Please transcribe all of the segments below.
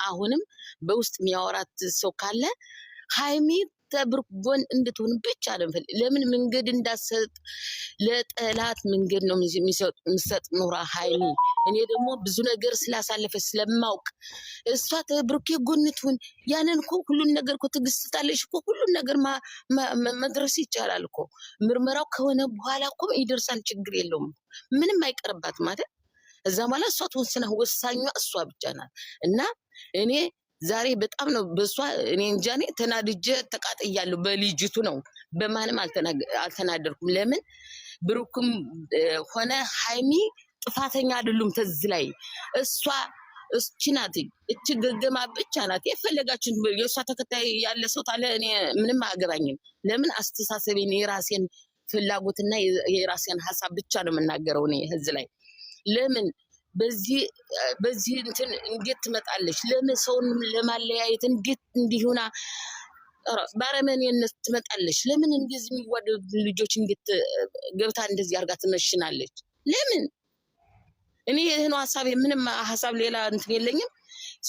አሁንም በውስጥ የሚያወራት ሰው ካለ ሃይሚ ተብሩክ ጎን እንድትሆን ብቻ ነው። ለምን መንገድ እንዳሰጥ ለጠላት መንገድ ነው የሚሰጥ ኑራ ሃይሚ። እኔ ደግሞ ብዙ ነገር ስላሳለፈች ስለማውቅ እሷ ተብሩክ ጎን ትሁን። ያንን እኮ ሁሉን ነገር እኮ ትግስታለሽ እኮ ሁሉን ነገር መድረስ ይቻላል እኮ። ምርመራው ከሆነ በኋላ እኮ ይደርሳል፣ ችግር የለውም። ምንም አይቀርባት ማለት እዛ ማለት እሷ ተወስና ወሳኟ እሷ ብቻ ናት። እና እኔ ዛሬ በጣም ነው በሷ እኔ እንጃኔ ተናድጄ ተቃጥያለሁ። በልጅቱ ነው በማንም አልተናደርኩም። ለምን ብሩክም ሆነ ሃይሚ ጥፋተኛ አይደሉም። ተዝ ላይ እሷ እስቺናት እቺ ገገማ ብቻ ናት። የፈለጋችሁት የሷ ተከታይ ያለ ሰው ታለ እኔ ምንም አያገባኝም። ለምን አስተሳሰቤን የራሴን ፍላጎትና የራሴን ሐሳብ ብቻ ነው የምናገረው እኔ ህዝ ላይ። ለምን በዚህ እንትን እንዴት ትመጣለች? ለምን ሰውን ለማለያየት እንዴት እንዲሁና ባረመኔነት ትመጣለች? ለምን እንደዚህ የሚዋደዱ ልጆች እንዴት ገብታ እንደዚህ አርጋ ትመሽናለች? ለምን? እኔ ይሄን ሐሳብ ምንም ሐሳብ ሌላ እንትን የለኝም።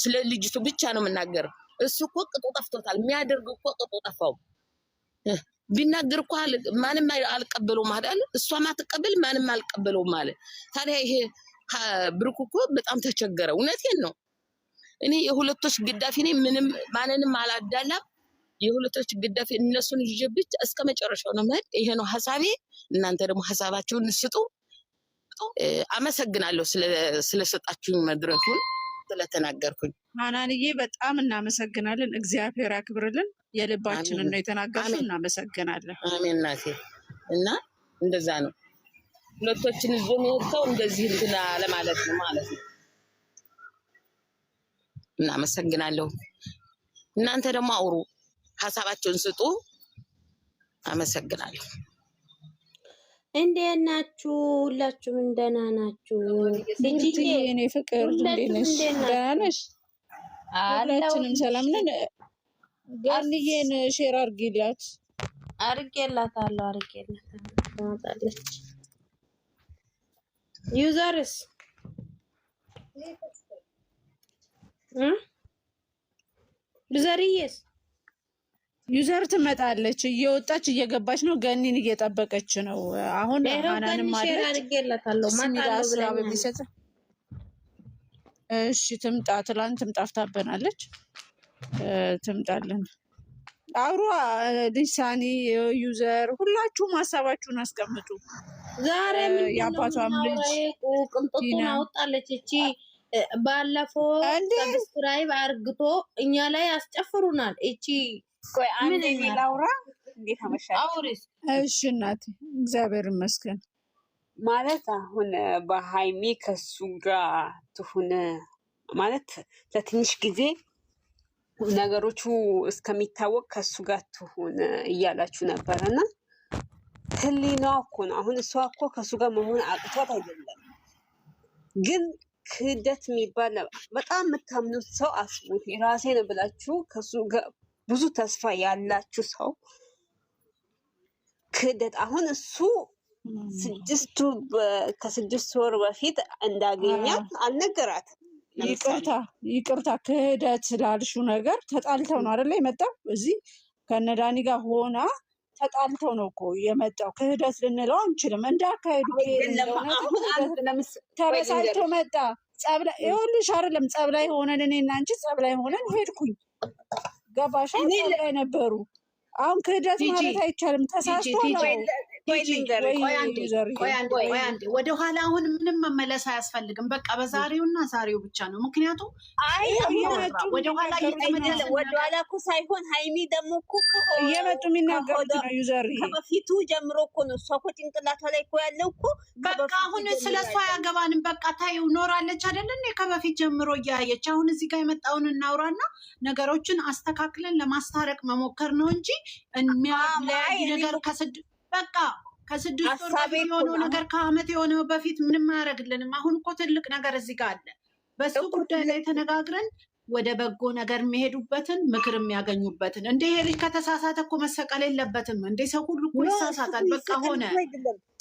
ስለ ልጅቱ ብቻ ነው የምናገረው። እሱ እኮ ቅጡ ጠፍቶታል። የሚያደርገው እኮ ቅጡ ጠፋው። ቢናገር እኮ ማንም አልቀበለውም አይደል? እሷም አትቀበል ማንም አልቀበለውም ማለት። ታዲያ ይሄ ብሩክ እኮ በጣም ተቸገረ። እውነቴን ነው። እኔ የሁለቶች ግዳፊ ነኝ። ምንም ማንንም አላዳላም። የሁለቶች ግዳፊ እነሱን ይዤ ብቻ እስከ መጨረሻው ነው ማለት። ይሄ ነው ሐሳቤ። እናንተ ደግሞ ሐሳባችሁን ስጡ። አመሰግናለሁ ስለሰጣችሁኝ መድረኩን ስለተናገርኩኝ። ሃናንዬ በጣም እናመሰግናለን። እግዚአብሔር ያክብርልን። የልባችንን ነው የተናገርሽው። እናመሰግናለን። አሜን ናቴ። እና እንደዛ ነው ሁለቶችን ይዞ ነው እንደዚህ እንትና ለማለት ነው ማለት ነው። እናመሰግናለሁ። እናንተ ደግሞ አውሩ፣ ሐሳባችሁን ስጡ። አመሰግናለሁ። እንዴት ናችሁ? ሁላችሁም ደህና ናችሁ? ልጅዬ እኔ ፍቅር እንዴት ነሽ? ደህና ነሽ? ሁላችንም ሰላም ነን። ጋንዬን ሼር አድርጊላት። አድርጌላታለሁ። ትመጣለች። ዩዘርስ ዩዘርዬስ ዩዘር ትመጣለች። እየወጣች እየገባች ነው። ገኒን እየጠበቀች ነው። አሁን ሃናንም ሼር አድርጌላታለሁ። ማታለው ብለኝ እሺ ትምጣ። ትላንትም ጠፍታብናለች። ትምጣለን። አውሯ ልሳኒ ዩዘር ሁላችሁም ሀሳባችሁን አስቀምጡ። ዛሬ ምን ያባቷም ልጅ ቅንጦቱን አወጣለች። እቺ ባለፈው ሰብስክራይብ አርግቶ እኛ ላይ ያስጨፍሩናል። እቺ ቆይ አንዴ ላውራ። እንዴት አመሻችሁ? አውሪስ። እሺ እናቴ እግዚአብሔር ይመስገን። ማለት አሁን በሃይሚ ከሱ ጋር ትሁን ማለት ለትንሽ ጊዜ ነገሮቹ እስከሚታወቅ ከሱ ጋር ትሁን እያላችሁ ነበርና ህሊናዋ እኮ ነው። አሁን እሷ እኮ ከሱ ጋር መሆን አቅቷት አይደለም፣ ግን ክህደት የሚባል በጣም የምታምኑት ሰው አስቡት። የራሴ ነው ብላችሁ ከሱ ጋር ብዙ ተስፋ ያላችሁ ሰው ክህደት። አሁን እሱ ከስድስት ወር በፊት እንዳገኛት አልነገራትም። ይቅርታ ክህደት ስላልሽው ነገር ተጣልተው ነው አይደለ የመጣው። እዚህ ከነዳኒ ጋር ሆና ተጣልተው ነው እኮ የመጣው። ክህደት ልንለው አንችልም። እንዳካሄዱ ተበሳጭቶ መጣ። ጸብ ላይ ይኸውልሽ አይደለም ጸብ ላይ ሆነን እኔና አንቺ ጸብ ላይ ሆነን ሄድኩኝ። ገባሽ? ጸብ ላይ ነበሩ። አሁን ክህደት ማለት አይቻልም። ተሳስቶ ነው። ቆይ አንዴ ወደ ኋላ አሁን ምንም መመለስ አያስፈልግም። በቃ በዛሬውና ዛሬው ብቻ ነው። ምክንያቱም ወደ ኋላ እኮ ሳይሆን ሃይሚ ደግሞ እኮ እየመጡ የሚናገሩት ነው። ዩዘር ከበፊቱ ጀምሮ እኮ ነው። እሷ እኮ ጭንቅላቷ ላይ እኮ ያለው እኮ በቃ አሁን ስለሷ ያገባንም በቃ ታዩ ኖራለች አይደል እንዴ? ከበፊት ጀምሮ እያየች አሁን እዚህ ጋር የመጣውን እናውራና ነገሮችን አስተካክለን ለማስታረቅ መሞከር ነው እንጂ የሚያለያይ ነገር በቃ ከስድስት ወር በፊት የሆነው ነገር ከአመት የሆነው በፊት ምንም አያደርግልንም። አሁን እኮ ትልቅ ነገር እዚህ ጋር አለ። በሱ ጉዳይ ላይ ተነጋግረን ወደ በጎ ነገር የሚሄዱበትን ምክር የሚያገኙበትን። እንደ ይሄ ልጅ ከተሳሳተ እኮ መሰቀል የለበትም እንደ ሰው ሁሉ እኮ ይሳሳታል። በቃ ሆነ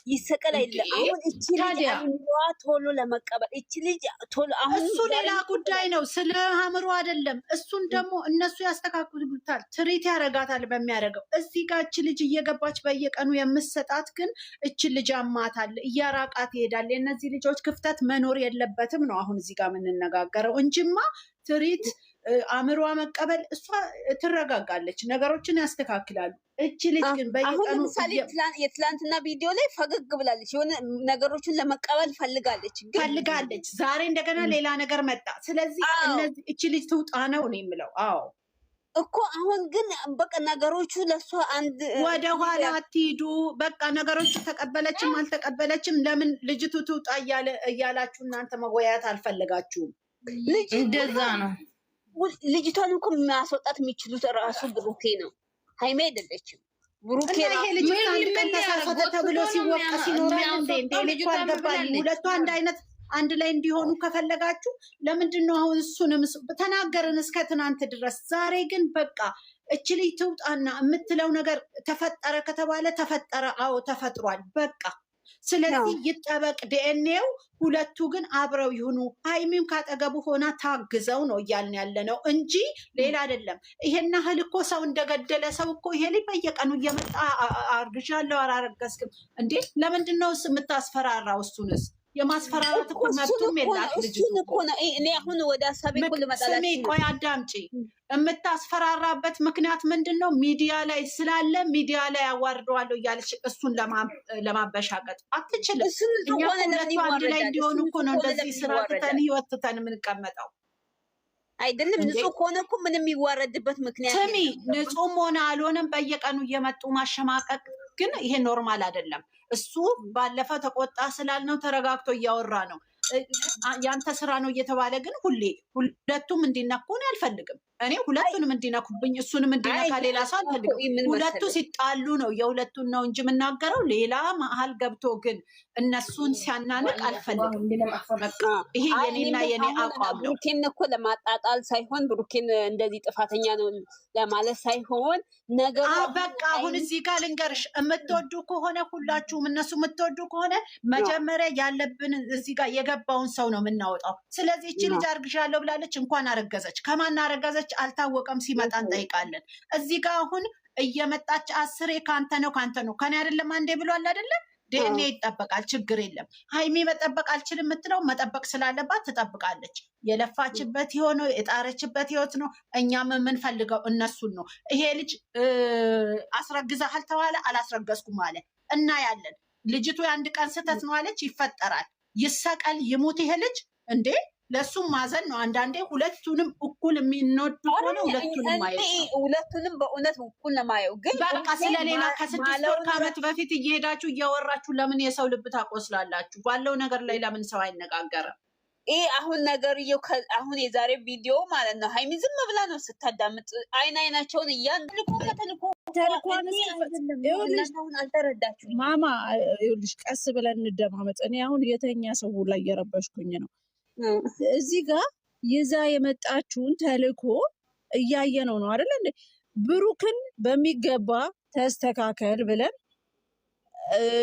ይሰቀል አይደለም። አሁን እቺ ልጅ አምሯ ቶሎ ለመቀበል እቺ ልጅ ቶሎ አሁን እሱ ሌላ ጉዳይ ነው፣ ስለ አእምሮ አይደለም። እሱን ደግሞ እነሱ ያስተካክሉታል፣ ትሪት ያረጋታል በሚያደርገው። እዚህ ጋር እቺ ልጅ እየገባች በየቀኑ የምሰጣት ግን እቺ ልጅ አማታል፣ እያራቃት ይሄዳል። የእነዚህ ልጆች ክፍተት መኖር የለበትም ነው አሁን እዚህ ጋር የምንነጋገረው እንጂማ ትሪት አእምሯ መቀበል እሷ ትረጋጋለች፣ ነገሮችን ያስተካክላሉ። እቺ ልጅ ግን በየቀኑ ለምሳሌ የትላንትና ቪዲዮ ላይ ፈገግ ብላለች፣ የሆነ ነገሮችን ለመቀበል ፈልጋለች። ዛሬ እንደገና ሌላ ነገር መጣ። ስለዚህ እነዚህ እቺ ልጅ ትውጣ ነው እኔ የምለው። አዎ እኮ አሁን ግን በቃ ነገሮቹ ለሷ አንድ ወደ ኋላ አትሂዱ። በቃ ነገሮቹ ተቀበለችም አልተቀበለችም ለምን ልጅቱ ትውጣ እያላችሁ እናንተ መወያየት አልፈለጋችሁም? እንደዛ ነው። ልጅቷን እኮ ማስወጣት የሚችሉት ራሱ ብሩኬ ነው፣ ሃይሜ አይደለችም። ብሩኬ ይሄ ልጅ አንድ ቀን ተሳሳተ ተብሎ ሲወቀስ ይኖራል እንዴ? ልጅቷ አልገባኝም። ሁለቱ አንድ ላይ እንዲሆኑ ከፈለጋችሁ ለምንድን ነው አሁን እሱንም ተናገርን እስከ ትናንት ድረስ። ዛሬ ግን በቃ እች ልጅ ትውጣና የምትለው ነገር ተፈጠረ ከተባለ ተፈጠረ። አዎ ተፈጥሯል በቃ። ስለዚህ ይጠበቅ ዲኤንኤው። ሁለቱ ግን አብረው ይሁኑ። ሀይሚም ካጠገቡ ሆና ታግዘው ነው እያልን ያለ ነው እንጂ ሌላ አይደለም። ይሄን ያህል እኮ ሰው እንደገደለ ሰው እኮ ይሄ ልጅ በየቀኑ እየመጣ አርግዣለሁ አላረገዝክም እንዴ? ለምንድን ነው የምታስፈራራው? እሱንስ የማስፈራራት እኮ መብቱም የላት ልጅ እኮ ነው። እኔ አሁን ወደ ሀሳቤ እኮ ልመጣላችሁ። ስሚ ቆይ አዳምጪ። የምታስፈራራበት ምክንያት ምንድን ነው? ሚዲያ ላይ ስላለ ሚዲያ ላይ ያዋርደዋለሁ እያለች እሱን ለማበሻቀጥ አትችልም። እኛ ሁለቱ አንድ ላይ እንዲሆኑ እኮ ነው እንደዚህ ስራ ትተን ህይወት ትተን የምንቀመጠው አይደለም። ንጹህ ከሆነ እኮ ምንም የሚዋረድበት ምክንያት ስሚ፣ ንጹህም ሆነ አልሆነም በየቀኑ እየመጡ ማሸማቀቅ ግን ይሄ ኖርማል አይደለም። እሱ ባለፈው ተቆጣ ስላልነው ተረጋግቶ እያወራ ነው። ያንተ ስራ ነው እየተባለ ግን ሁለቱም እንዲነኩ እኔ አልፈልግም። እኔ ሁለቱንም እንዲነኩብኝ እሱንም እንዲነካ ሌላ ሰው አልፈልግም። ሁለቱ ሲጣሉ ነው የሁለቱን ነው እንጂ የምናገረው ሌላ መሀል ገብቶ ግን እነሱን ሲያናንቅ አልፈልግም። ይሄ የኔና የኔ አቋም ነው። ብሩኬን እኮ ለማጣጣል ሳይሆን ብሩኬን እንደዚህ ጥፋተኛ ነው ለማለት ሳይሆን ነገሩ በቃ አሁን እዚህ ጋር ልንገርሽ፣ የምትወዱ ከሆነ ሁላችሁም እነሱ የምትወዱ ከሆነ መጀመሪያ ያለብን እዚህ ጋር የገባውን ሰው ነው የምናወጣው። ስለዚህ እቺ ልጅ አርግዣለሁ ብላለች፣ እንኳን አረገዘች። ከማን አረገዘች አልታወቀም። ሲመጣ እንጠይቃለን። እዚህ ጋር አሁን እየመጣች አስሬ ካንተ ነው ከኔ አይደለም አንዴ ብሏል አይደለም? ዲኤንኤ ይጠበቃል፣ ችግር የለም። ሀይሚ መጠበቅ አልችልም የምትለው መጠበቅ ስላለባት ትጠብቃለች። የለፋችበት የሆነ የጣረችበት ህይወት ነው። እኛም የምንፈልገው እነሱን ነው። ይሄ ልጅ አስረግዛሃል ተባለ፣ አላስረገዝኩም አለ፣ እናያለን። ልጅቱ የአንድ ቀን ስህተት ነው አለች፣ ይፈጠራል። ይሰቀል ይሙት ይሄ ልጅ እንዴ! ለሱም ማዘን ነው። አንዳንዴ ሁለቱንም እኩል የሚንወዱ ሆነ ሁለቱንም በእውነት እኩል ለማየው ግን በቃ ስለሌላ ከ6 ወር ከዓመት በፊት እየሄዳችሁ እያወራችሁ ለምን የሰው ልብ ታቆስላላችሁ? ባለው ነገር ላይ ለምን ሰው አይነጋገርም? ይሄ አሁን ነገርየው አሁን የዛሬ ቪዲዮ ማለት ነው። ሀይሚ ዝም ብላ ነው ስታዳምጥ አይናቸውን እያንልኮ አልተረዳችሁ ማማ። ይኸውልሽ ቀስ ብለን እንደማመጥ። እኔ አሁን የተኛ ሰው ላይ እየረበሽኩኝ ነው። እዚህ ጋር ይዛ የመጣችውን ተልእኮ እያየ ነው አይደል እንዴ? ብሩክን በሚገባ ተስተካከል ብለን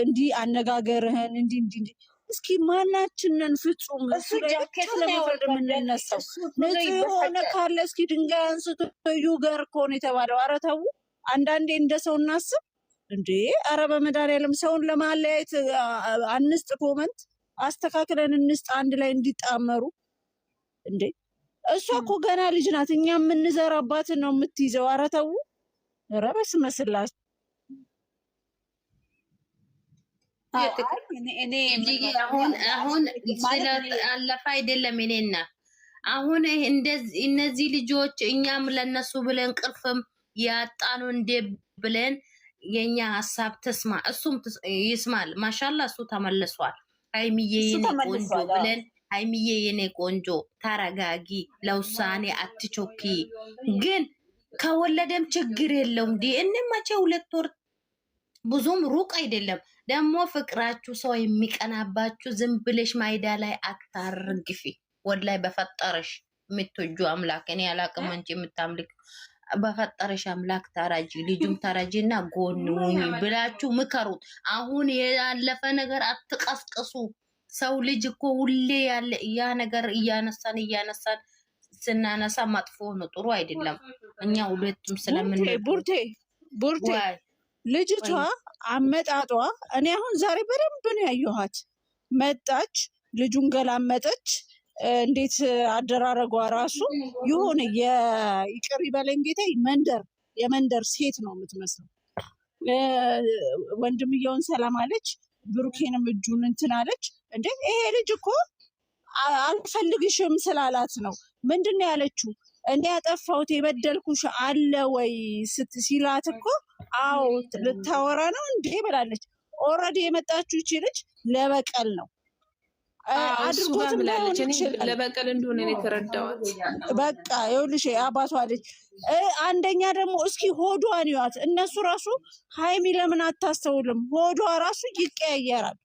እንዲህ አነጋገርህን እንዲህ እስኪ ማናችንን ፍጹም እሱ ጃኬት ለመፍረድ የምንነሳው ንጹህ የሆነ ካለ እስኪ ድንጋይ አንስቶ ዩገር እኮ ነው የተባለው። ኧረ ተው አንዳንዴ እንደ ሰው እናስብ እንዴ! ኧረ በመድኃኒዓለም ሰውን ለማለያየት አንስጥ፣ ኮመንት አስተካክለን እንስጥ፣ አንድ ላይ እንዲጣመሩ እንዴ! እሷ እኮ ገና ልጅ ናት። እኛ የምንዘራባትን ነው የምትይዘው። ኧረ ተው! ኧረ በስመ ስላሴ አሁን አለፈ አይደለም። እኔና አሁን እነዚህ ልጆች እኛም ለነሱ ብለን ቅርፍም ያጣኑ እንደ ብለን የኛ ሀሳብ ተስማ እሱም ይስማል። ማሻላ እሱ ተመልሷል። ሀይሚዬ የኔ ቆንጆ ብለን ሀይሚዬ የኔ ቆንጆ ተረጋጊ፣ ለውሳኔ አትቾኪ። ግን ከወለደም ችግር የለውም። እንመቼ 2 ወር ብዙም ሩቅ አይደለም። ደግሞ ፍቅራችሁ ሰው የሚቀናባችሁ ዝም ብለሽ ማይዳ ላይ አታርግፊ። ወላይ በፈጠረሽ የምትወጁ አምላክ እኔ አላቅም እንጂ የምታምልክ በፈጠረሽ አምላክ ተራጂ ልጁም ተራጂና ጎን ሁኚ ብላችሁ ምከሩት። አሁን ያለፈ ነገር አትቀስቅሱ። ሰው ልጅ እኮ ሁሌ ያለ ያ ነገር እያነሳን ስናነሳ መጥፎ ነው፣ ጥሩ አይደለም። እኛ ሁለቱም ስለምን ቡርቴ ልጅቷ አመጣጧ እኔ አሁን ዛሬ በደንብ ነው ያየኋት። መጣች፣ ልጁን ገላመጠች። እንዴት አደራረጓ ራሱ የሆነ ይቅር ይበለኝ ጌታ የመንደር ሴት ነው የምትመስለው። ወንድምየውን ሰላም አለች፣ ብሩኬንም እጁን እንትን አለች። እንዴ ይሄ ልጅ እኮ አልፈልግሽም ስላላት ነው። ምንድን ነው ያለችው? እኔ ያጠፋሁት የበደልኩሽ አለ ወይ ሲላት እኮ አዎ ልታወራ ነው እንዴ ብላለች። ኦልሬዲ የመጣችው ይቺ ልጅ ለበቀል ነው አድርጎትም ብላለች። እኔ ለበቀል እንደሆነ ነው የተረዳሁት። በቃ ይኸውልሽ አባቷ ልጅ አንደኛ ደግሞ እስኪ ሆዷን ይዋት። እነሱ ራሱ ሀይሚ ለምን አታስተውልም? ሆዷ ራሱ ይቀያየራል።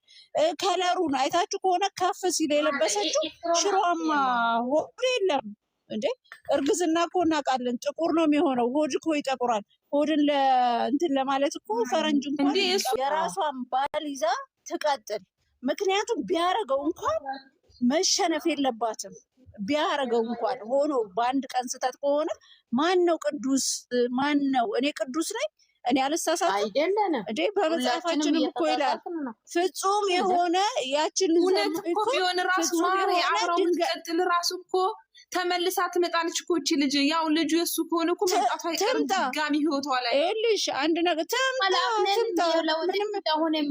ከለሩን አይታችሁ ከሆነ ከፍ ሲል የለበሰችው ሽሮማ ሆድ የለም እንዴ። እርግዝና እኮ እናውቃለን፣ ጥቁር ነው የሚሆነው። ሆድ እኮ ይጠቁራል። ሆድን እንትን ለማለት እኮ ፈረንጅ እንኳን የራሷን ባል ይዛ ትቀጥል። ምክንያቱም ቢያረገው እንኳን መሸነፍ የለባትም። ቢያረገው እንኳን ሆኖ በአንድ ቀን ስህተት ከሆነ ማን ነው ቅዱስ? ማን ነው? እኔ ቅዱስ ነኝ፣ እኔ አልሳሳትም አይደለንም እንዴ? በመጽሐፋችንም እኮ ይላል ፍጹም የሆነ ያችን እውነት እኮ ቢሆን ራሱ ማሪ አብረው ምትቀጥል ራሱ እኮ ተመልሳ ትመጣለች እኮ እቺ ልጅ። ያው ልጁ የሱ ከሆነ እኮ መምጣቷ አይቀርም ድጋሚ ህይወቷ ላይ። ይኸውልሽ አንድ ነገር ትምጣ።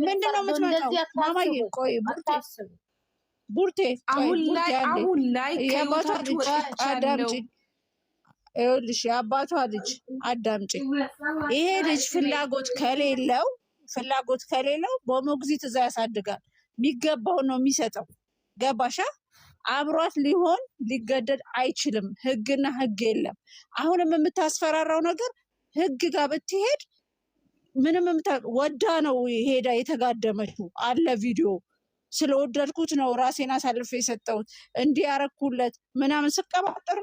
ምንድን ነው የምትመጣው? ማማዬ ቆይ ቡርቴ አሁን ላይ የአባቷ ልጅ አዳምጪ። ይኸውልሽ የአባቷ ልጅ አዳምጪ። ይሄ ልጅ ፍላጎት ከሌለው በሞግዚት እዛ ያሳድጋል። የሚገባውን ነው የሚሰጠው። ገባሻ? አብሯት ሊገደድ አይችልም። ህግና ህግ የለም። አሁንም የምታስፈራራው ነገር ህግ ጋር ብትሄድ ምንም ወዳ ነው ሄዳ የተጋደመችው አለ ቪዲዮ። ስለወደድኩት ነው ራሴን አሳልፌ የሰጠሁት እንዲህ ያረኩለት ምናምን ስቀባጠር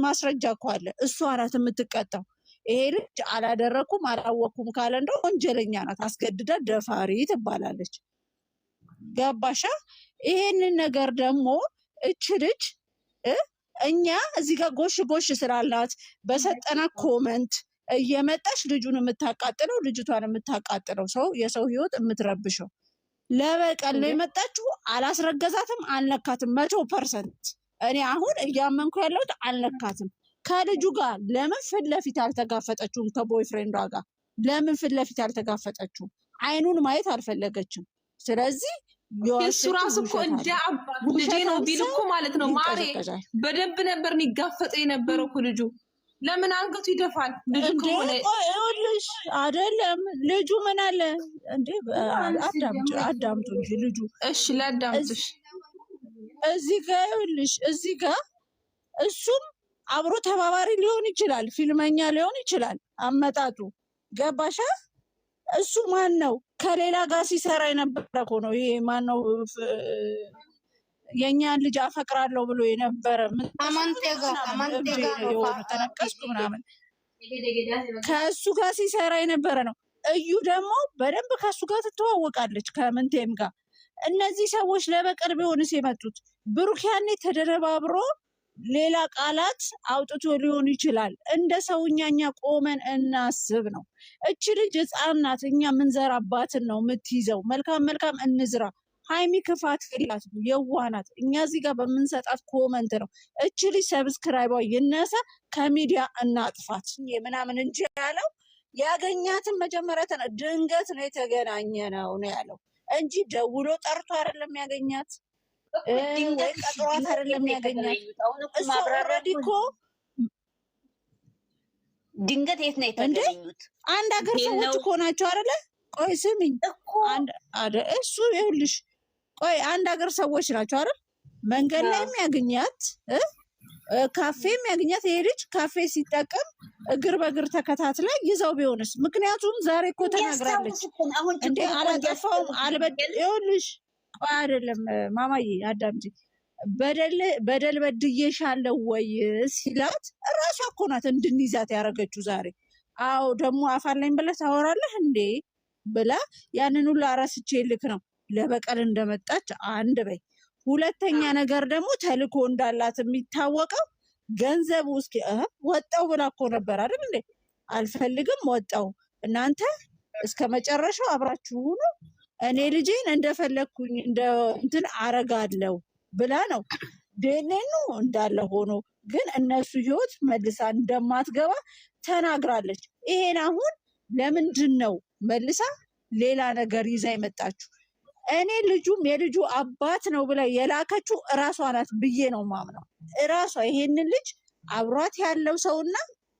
ማስረጃ እኮ አለ። እሷ ናት የምትቀጣው። ይሄ ልጅ አላደረኩም አላወኩም ካለ እንደው ወንጀለኛ ናት፣ አስገድዳ ደፋሪ ትባላለች። ገባሻ? ይሄንን ነገር ደግሞ እች ልጅ እኛ እዚህ ጋር ጎሽ ስላላት በሰጠና ኮመንት እየመጣች ልጁን የምታቃጥለው ልጅቷን የምታቃጥለው የሰው ህይወት የምትረብሸው ለበቀል ነው የመጣችው። አላስረገዛትም፣ አልነካትም 100%። እኔ አሁን እያመንኩ ያለሁት አልነካትም። ከልጁ ጋር ለምን ፊት ለፊት አልተጋፈጠችውም? ከቦይፍሬንዷ ጋር ለምን ፊት ለፊት አልተጋፈጠችውም? አይኑን ማየት አልፈለገችም። ስለዚህ እሱ ራሱ እኮ እንደ አባት ልጄ ነው ቢል እኮ ማለት ነው ማሬ በደንብ ነበር የሚጋፈጠው የነበረው እኮ ልጁ። ለምን አንገቱ ይደፋል? ልጁ ከሆነ ይኸውልሽ አይደለም ልጁ ምን አለ እንዴ? አዳምጡ እንጂ ልጁ። እሺ ላዳምጥሽ። እዚህ ጋር ይኸውልሽ፣ እዚህ ጋር እሱም አብሮ ተባባሪ ሊሆን ይችላል፣ ፊልመኛ ሊሆን ይችላል አመጣጡ። ገባሻ? እሱ ማን ነው? ከሌላ ጋር ሲሰራ የነበረ እኮ ነው። ይሄ ማን ነው? የእኛን ልጅ አፈቅራለሁ ብሎ የነበረ ተነቀስኩ ምናምን ከእሱ ጋር ሲሰራ የነበረ ነው። እዩ ደግሞ በደንብ ከእሱ ጋር ትተዋወቃለች ከምንቴም ጋር። እነዚህ ሰዎች ለበቀል ቢሆንስ የመጡት ብሩክ ያኔ ተደረባብሮ ሌላ ቃላት አውጥቶ ሊሆን ይችላል። እንደ ሰውኛ ቆመን እናስብ ነው። እች ልጅ ሕፃን ናት። እኛ ምንዘራባትን ነው የምትይዘው። መልካም እንዝራ። ሀይሚ ክፋት የላትም፣ የዋህ ናት። እኛ እዚህ ጋር በምንሰጣት ኮመንት ነው። እች ልጅ ሰብስክራይቧ ይነሳ፣ ከሚዲያ እናጥፋት ምናምን እንጂ ያለው ያገኛትን መጀመሪያ ድንገት ነው የተገናኘ ነው ያለው እንጂ ደውሎ ጠርቶ አይደለም ያገኛት ወይ ቀጥሯት አይደለም ያገኛት። እሱ ኦልሬዲ እኮ ድንገት የት ነው የተገናኙት? አንድ ሀገር ሰዎች እኮ ናቸው አይደለ? ቆይ ስሚኝ፣ እሱ ይኸውልሽ፣ ቆይ አንድ ሀገር ሰዎች ናቸው አይደል? መንገድ ላይ የሚያገኛት ካፌ የሚያገኛት ይሄ ልጅ ካፌ ሲጠቀም እግር በእግር ተከታትላ ይዘው ቢሆንስ? ምክንያቱም ዛሬ እኮ ተናግራለች እንዴ አላጠፋውም አልበደል። ይኸውልሽ ቆይ አይደለም ማማዬ አዳምጪ። በደል በድዬሻለሁ ወይ ሲላት እራሷ እኮ ናት እንድንይዛት ያደረገችው ዛሬ። አዎ ደግሞ አፋለኝ ብለህ ታወራለህ እንዴ ብላ ያንን ሁሉ አረስቼ ልክ ነው ለበቀል እንደመጣች አንድ በይ። ሁለተኛ ነገር ደግሞ ተልኮ እንዳላት የሚታወቀው ገንዘቡ እስኪ ወጣው ብላ እኮ ነበር አይደል እንዴ? አልፈልግም ወጣው፣ እናንተ እስከ መጨረሻው አብራችሁ ሁኑ፣ እኔ ልጄን እንደፈለግኩኝ እንትን አረጋለሁ ብላ ነው። ደኔኑ እንዳለ ሆኖ ግን እነሱ ህይወት መልሳ እንደማትገባ ተናግራለች። ይሄን አሁን ለምንድን ነው መልሳ ሌላ ነገር ይዛ የመጣችሁ? እኔ ልጁም የልጁ አባት ነው ብላ የላከችው እራሷ ናት ብዬ ነው ማምነው። እራሷ ይሄንን ልጅ አብሯት ያለው ሰውና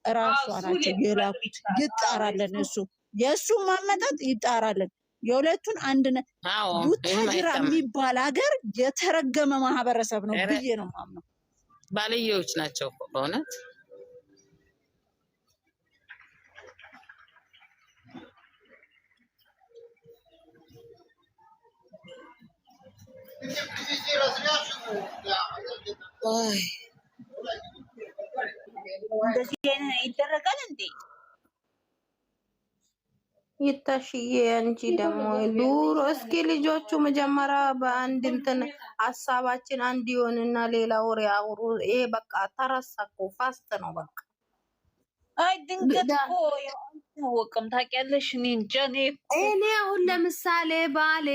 እራሷ ናቸው የላኩት። ይጣራለን፣ እሱ የእሱ ማመጣት ይጣራለን። የሁለቱን አንድነት ቡታጅራ የሚባል ሀገር የተረገመ ማህበረሰብ ነው ብዬ ነው ማምነው። ባልየዎች ናቸው በእውነት። እንደዚህ ይደረጋል እንዴ? ይታሽዬ እንጂ ደግሞ ዱሮ እስኪ ልጆቹ መጀመሪያ በአንድ እንትን ሀሳባችን አንድ ይሆንና ሌላ ወሬ አውሩ። ይሄ በቃ ተረሳ እኮ ፋስት ነው በቃ። አይ ድንገት እኮ አይታወቅም ታውቂያለሽ። እኔ እንጃ። እኔ አሁን ለምሳሌ ባሌ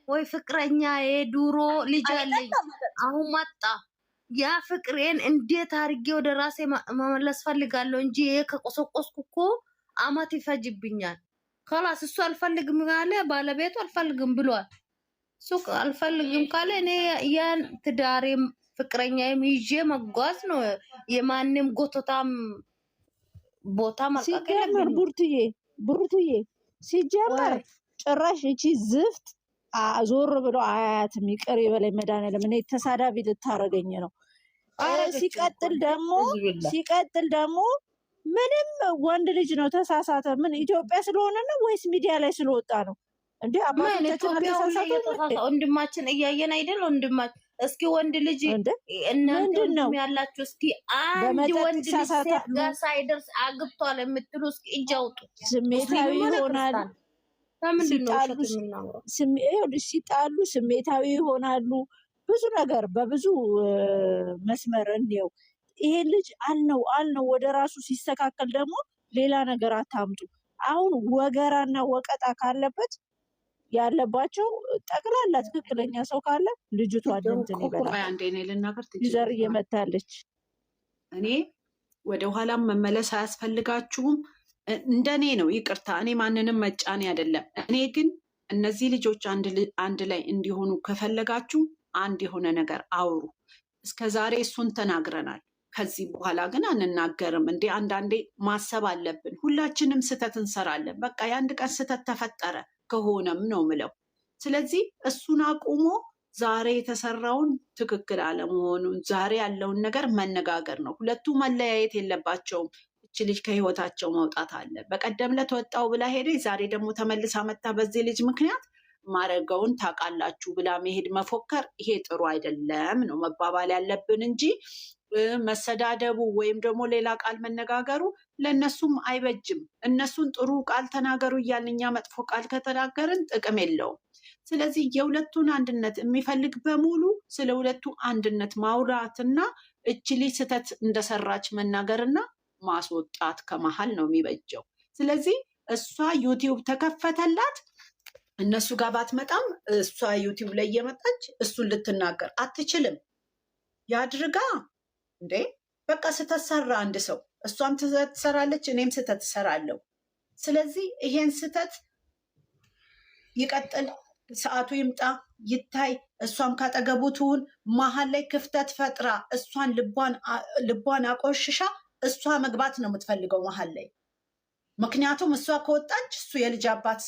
ወይ ፍቅረኛ ዱሮ ልጅ አለኝ አሁን መጣ። ያ ፍቅሬን እንዴት አድርጌ ወደ ራሴ መመለስ ፈልጋለሁ እንጂ ይሄ ከቆሰቆስኩ እኮ አመት ይፈጅብኛል። ከላስ እሱ አልፈልግም ካለ ባለቤቱ አልፈልግም ብሏል። እሱ አልፈልግም ካለ እኔ ያን ትዳሬም ፍቅረኛዬም ይዤ መጓዝ ነው። የማንም ጎቶታም ቦታ መልቀቅ የለብኝም። ቡርትዬ ሲጀመር ጭራሽ እቺ ዝፍት ዞር ብሎ አያትም። ይቅር ይበለኝ መድኃኒዓለም፣ እኔ ተሳዳቢ ልታረገኝ ነው። ሲቀጥል ደግሞ ምንም ወንድ ልጅ ነው ተሳሳተ። ምን ኢትዮጵያ ስለሆነ ነው ወይስ ሚዲያ ላይ ስለወጣ ነው እንዴ? ወንድማችን እያየን አይደል? ወንድማችን እስኪ ወንድ ልጅ እናንተ ነው ያላችሁ፣ እስኪ አንድ ወንድ ልጅ ጋር ሳይደርስ አግብቷል የምትሉ እስኪ እጅ አውጡ። ስሜታዊ ይሆናል። ሲጣሉ ስሜታዊ ይሆናሉ። ብዙ ነገር በብዙ መስመር እንየው። ይሄ ልጅ አልነው ወደ ራሱ ሲስተካከል ደግሞ ሌላ ነገር አታምጡ። አሁን ወገራና ወቀጣ ካለበት ያለባቸው ጠቅላላ ትክክለኛ ሰው ካለ ልጅቷ እንትን ይበላል። ይዘር እየመታለች። እኔ ወደ ኋላም መመለስ አያስፈልጋችሁም። እንደኔ ነው፣ ይቅርታ። እኔ ማንንም መጫኔ አይደለም። እኔ ግን እነዚህ ልጆች አንድ ላይ እንዲሆኑ ከፈለጋችሁ አንድ የሆነ ነገር አውሩ። እስከ ዛሬ እሱን ተናግረናል። ከዚህ በኋላ ግን አንናገርም። እንዴ አንዳንዴ ማሰብ አለብን። ሁላችንም ስህተት እንሰራለን። በቃ የአንድ ቀን ስህተት ተፈጠረ ከሆነም ነው ምለው። ስለዚህ እሱን አቁሞ ዛሬ የተሰራውን ትክክል አለመሆኑን ዛሬ ያለውን ነገር መነጋገር ነው። ሁለቱ መለያየት የለባቸውም። እች ልጅ ከህይወታቸው መውጣት አለ። በቀደም ዕለት ወጣው ብላ ሄደች፣ ዛሬ ደግሞ ተመልሳ መጣ። በዚህ ልጅ ምክንያት ማረገውን ታውቃላችሁ ብላ መሄድ መፎከር፣ ይሄ ጥሩ አይደለም ነው መባባል ያለብን እንጂ መሰዳደቡ ወይም ደግሞ ሌላ ቃል መነጋገሩ ለእነሱም አይበጅም። እነሱን ጥሩ ቃል ተናገሩ እያልን እኛ መጥፎ ቃል ከተናገርን ጥቅም የለውም። ስለዚህ የሁለቱን አንድነት የሚፈልግ በሙሉ ስለ ሁለቱ አንድነት ማውራትና እች ልጅ ስህተት እንደሰራች መናገርና ማስወጣት ከመሀል ነው የሚበጀው። ስለዚህ እሷ ዩቲዩብ ተከፈተላት፣ እነሱ ጋር ባትመጣም እሷ ዩቲዩብ ላይ እየመጣች እሱን ልትናገር አትችልም። ያድርጋ እንዴ በቃ ስህተት ሰራ አንድ ሰው፣ እሷም ስህተት ትሰራለች፣ እኔም ስህተት እሰራለሁ። ስለዚህ ይሄን ስህተት ይቀጥል፣ ሰዓቱ ይምጣ፣ ይታይ። እሷም ካጠገቡ ትሁን። መሀል ላይ ክፍተት ፈጥራ እሷን ልቧን አቆሽሻ እሷ መግባት ነው የምትፈልገው መሀል ላይ። ምክንያቱም እሷ ከወጣች እሱ የልጅ አባት